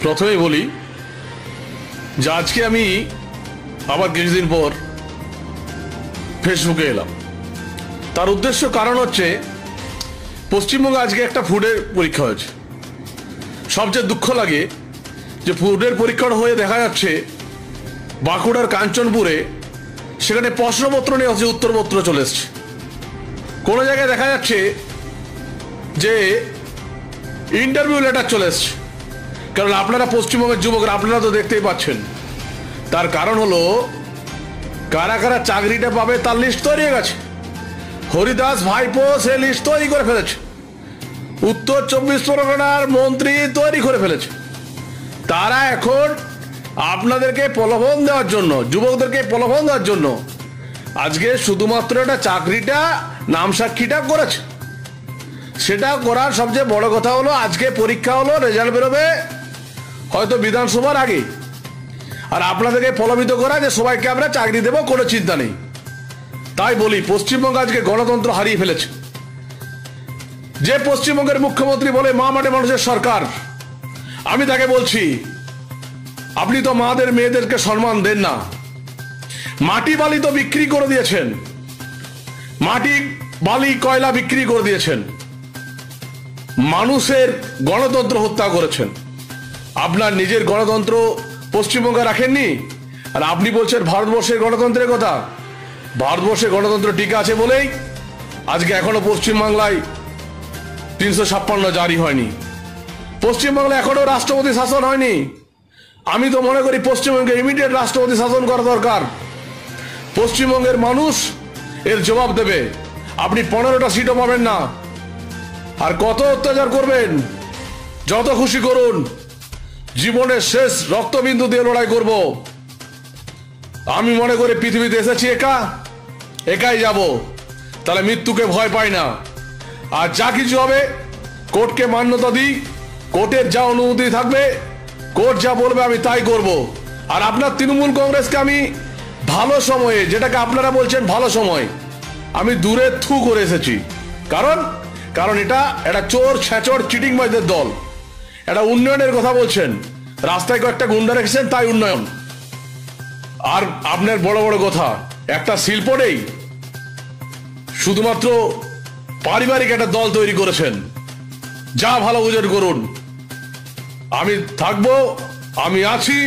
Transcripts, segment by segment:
প্রথমেই বলি যে আজকে আমি আবার কিছুদিন পর ফেসবুকে এলাম। তার উদ্দেশ্য কারণ হচ্ছে পশ্চিমবঙ্গে আজকে একটা ফুডের পরীক্ষা হয়েছে। সবচেয়ে দুঃখ লাগে যে ফুডের পরীক্ষা হয়ে দেখা যাচ্ছে বাঁকুড়ার কাঞ্চনপুরে সেখানে প্রশ্নপত্র নিয়ে হচ্ছে উত্তরপত্র চলে এসছে। কোনো জায়গায় দেখা যাচ্ছে যে ইন্টারভিউ লেটার চলে এসছে। কারণ আপনারা পশ্চিমবঙ্গের যুবকরা আপনারা তো দেখতেই পাচ্ছেন। তার কারণ হলো কারা কারা চাকরিটা পাবে তার লিস্ট তৈরি হয়ে গেছে। হরিদাস ভাইপো সে লিস্ট তৈরি করে ফেলেছে। উত্তর 24 পরগনার মন্ত্রী তৈরি করে ফেলেছে। তারা এখন আপনাদেরকে প্রলোভন দেওয়ার জন্য, যুবকদেরকে প্রলোভন দেওয়ার জন্য আজকে শুধুমাত্র একটা চাকরিটা নাম সাক্ষীটা করেছে। সেটা করার সবচেয়ে বড় কথা হলো আজকে পরীক্ষা হলো, রেজাল্ট বেরোবে হয়তো বিধানসভার আগে। আর আপনাদেরকে প্রলোভিত করা যে সবাইকে আমরা চাকরি দেবো, কোনো চিন্তা নেই। তাই বলি পশ্চিমবঙ্গ আজকে গণতন্ত্র হারিয়ে ফেলেছে। যে পশ্চিমবঙ্গের মুখ্যমন্ত্রী বলে মা মাটি মানুষের সরকার, আমি তাকে বলছি আপনি তো মাদের মেয়েদেরকে সম্মান দেন না। মাটি বালি তো বিক্রি করে দিয়েছেন, মাটি বালি কয়লা বিক্রি করে দিয়েছেন, মানুষের গণতন্ত্র হত্যা করেছেন। আপনার নিজের গণতন্ত্র পশ্চিমবঙ্গে রাখেননি, আর আপনি বলছেন ভারতবর্ষের গণতন্ত্রের কথা। ভারতবর্ষের গণতন্ত্র টিকে আছে বলেই আজকে এখনো পশ্চিমবাংলায় 356 জারি হয়নি। পশ্চিমবাংলায় এখনো রাষ্ট্রপতি শাসন হয়নি। আমি তো মনে করি পশ্চিমবঙ্গে ইমিডিয়েট রাষ্ট্রপতি শাসন করা দরকার। পশ্চিমবঙ্গের মানুষ এর জবাব দেবে। আপনি 15টা সিটও পাবেন না। আর কত অত্যাচার করবেন, যত খুশি করুন। জীবনের শেষ রক্তবিন্দু দিয়ে লড়াই করব। আমি মনে করি পৃথিবীতে এসেছি একাই যাব, তাহলে মৃত্যুকে ভয় পাই না। আর যা কিছু হবে কোর্টকে মান্যতা দিই, কোর্টের যা অনুমতি থাকবে, কোর্ট যা বলবে আমি তাই করব। আর আপনার তৃণমূল কংগ্রেসকে আমি ভালো সময়ে, যেটাকে আপনারা বলছেন ভালো সময়, আমি দূরে থু করে এসেছি। কারণ এটা একটা চোর ছেচর চিটিংবাজদের দল। একটা উন্নয়নের কথা বলছেন, রাস্তায় কয়েকটা গুন্ডা রেখেছেন তাই উন্নয়ন। আর আপনার বড় বড় কথা, একটা শিল্প নেই, শুধুমাত্র পারিবারিক একটা দল তৈরি করেছেন। যা ভালো বুঝেন করুন, আমি থাকবো, আমি আছি।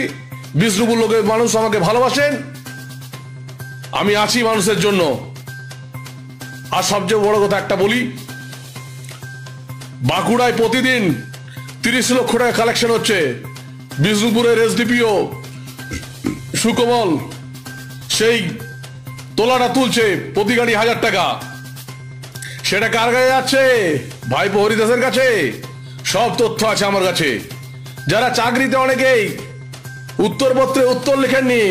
বিষ্ণুপুর লোকের মানুষ আমাকে ভালোবাসেন, আমি আছি মানুষের জন্য। আর সবচেয়ে বড় কথা একটা বলি, বাঁকুড়ায় প্রতিদিন 30 লক্ষ টাকা কালেকশন হচ্ছে। বিষ্ণুপুরের এসডিপিও সুকমল সেই তোলাটা তুলছে প্রতি গাড়ি 1000 টাকা। সেটা কার কাছে যাচ্ছে? ভাইপো হরিদাসের কাছে। সব তথ্য আছে আমার কাছে। যারা চাকরিতে অনেকেই উত্তরপত্রে উত্তর লিখেননি,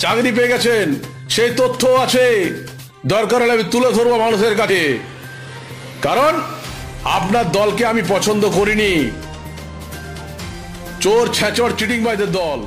চাকরি পেয়ে গেছেন, সেই তথ্য আছে। দরকার হলে আমি তুলে ধরবো মানুষের কাছে। কারণ আপনার দলকে আমি পছন্দ করিনি। চোর ছেচর চিটিংবাজদের দল।